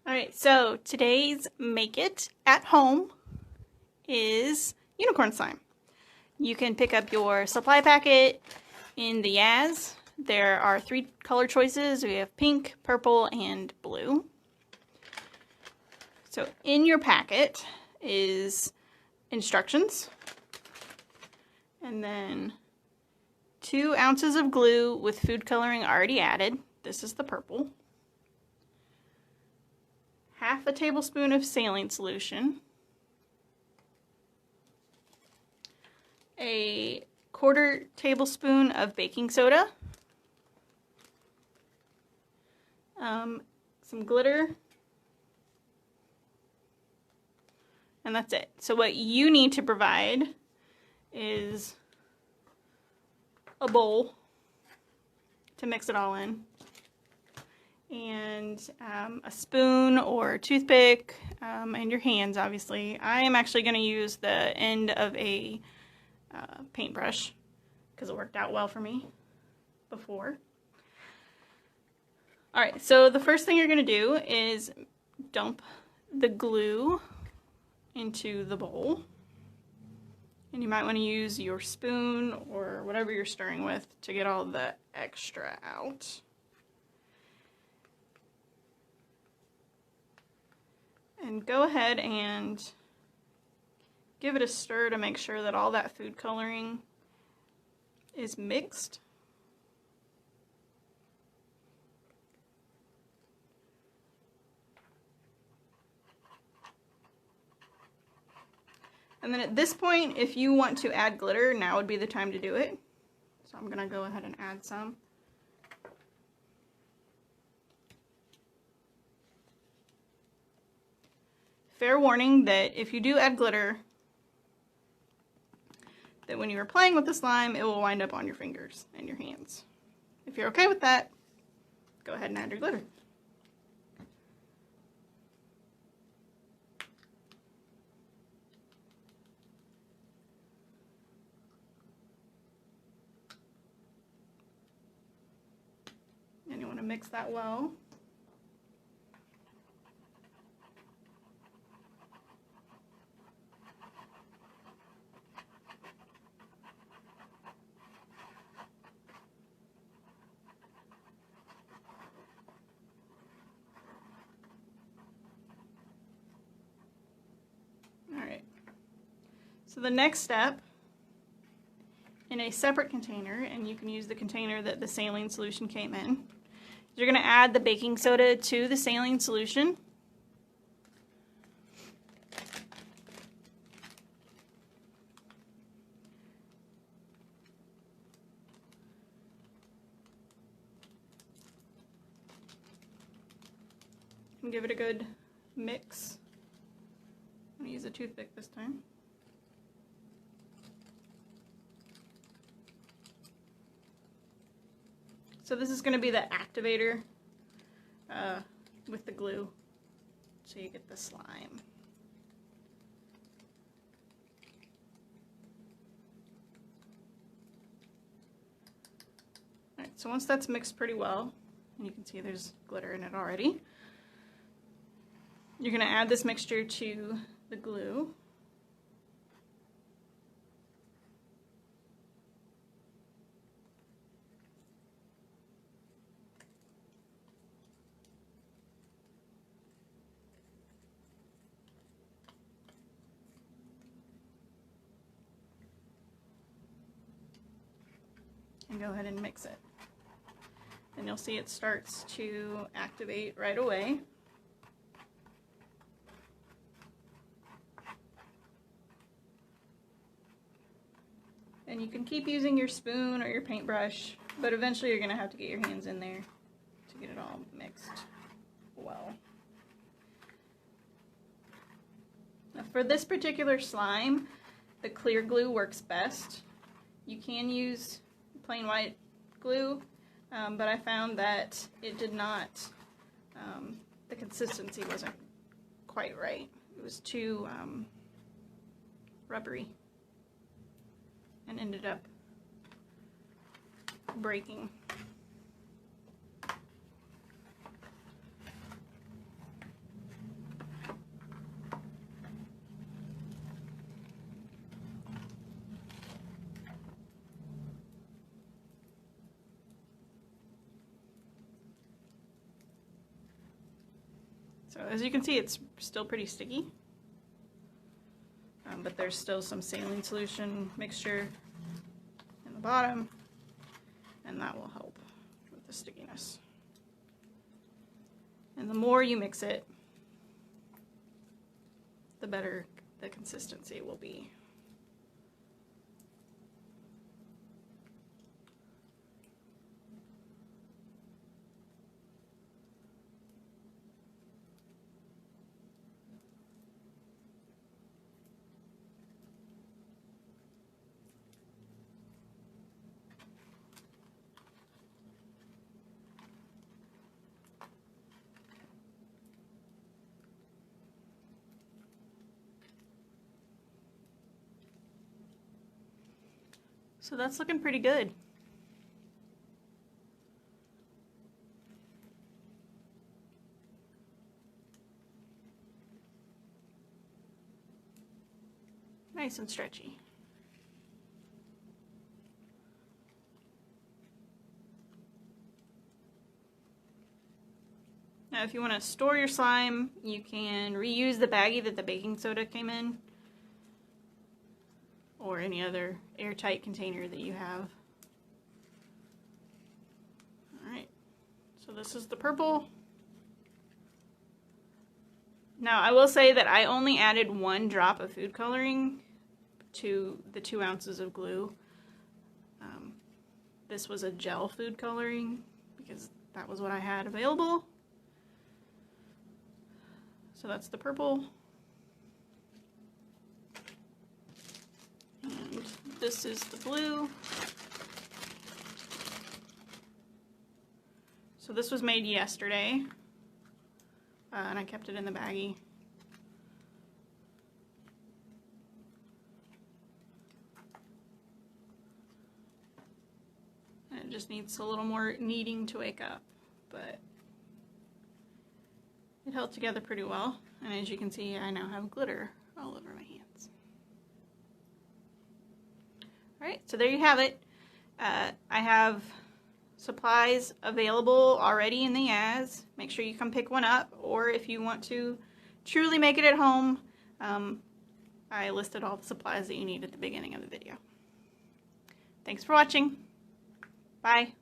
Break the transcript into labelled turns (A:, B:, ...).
A: Alright, so today's make it at home is unicorn slime. You can pick up your supply packet in the Yaz. There are 3 color choices. We have pink, purple, and blue. So in your packet is instructions, and then 2 ounces of glue with food coloring already added. This is the purple. Half a tablespoon of saline solution, a 1/4 tablespoon of baking soda, some glitter, and that's it. So what you need to provide is a bowl to mix it all in, and a spoon or toothpick, and your hands, obviously. I am actually going to use the end of a paintbrush because it worked out well for me before. Alright, so the first thing you're going to do is dump the glue into the bowl. And you might want to use your spoon or whatever you're stirring with to get all the extra out. And go ahead and give it a stir to make sure that all that food coloring is mixed. And then at this point, if you want to add glitter, now would be the time to do it. So I'm going to go ahead and add some. Fair warning that if you do add glitter, that when you are playing with the slime, it will wind up on your fingers and your hands. If you're okay with that, go ahead and add your glitter. And you want to mix that well. Alright, so the next step, in a separate container, and you can use the container that the saline solution came in, you're going to add the baking soda to the saline solution. And give it a good mix. I'm going to use a toothpick this time. So this is going to be the activator with the glue, so you get the slime. Alright, so once that's mixed pretty well, and you can see there's glitter in it already, you're going to add this mixture to the glue. And go ahead and mix it. And you'll see it starts to activate right away. And you can keep using your spoon or your paintbrush, but eventually you're going to have to get your hands in there to get it all mixed well. Now for this particular slime, the clear glue works best. You can use plain white glue, but I found that it did not, the consistency wasn't quite right. It was too rubbery and ended up breaking. So as you can see, it's still pretty sticky, but there's still some saline solution mixture in the bottom, and that will help with the stickiness. And the more you mix it, the better the consistency will be. So that's looking pretty good. Nice and stretchy. Now if you want to store your slime, you can reuse the baggie that the baking soda came in, or any other airtight container that you have. Alright, so this is the purple. Now I will say that I only added 1 drop of food coloring to the 2 ounces of glue. This was a gel food coloring because that was what I had available. So that's the purple. And this is the blue. So this was made yesterday, and I kept it in the baggie. And it just needs a little more kneading to wake up, but it held together pretty well. And as you can see, I now have glitter all over my hands. Alright, so there you have it. I have supplies available already in the Yaz. Make sure you come pick one up, or if you want to truly make it at home, I listed all the supplies that you need at the beginning of the video. Thanks for watching. Bye.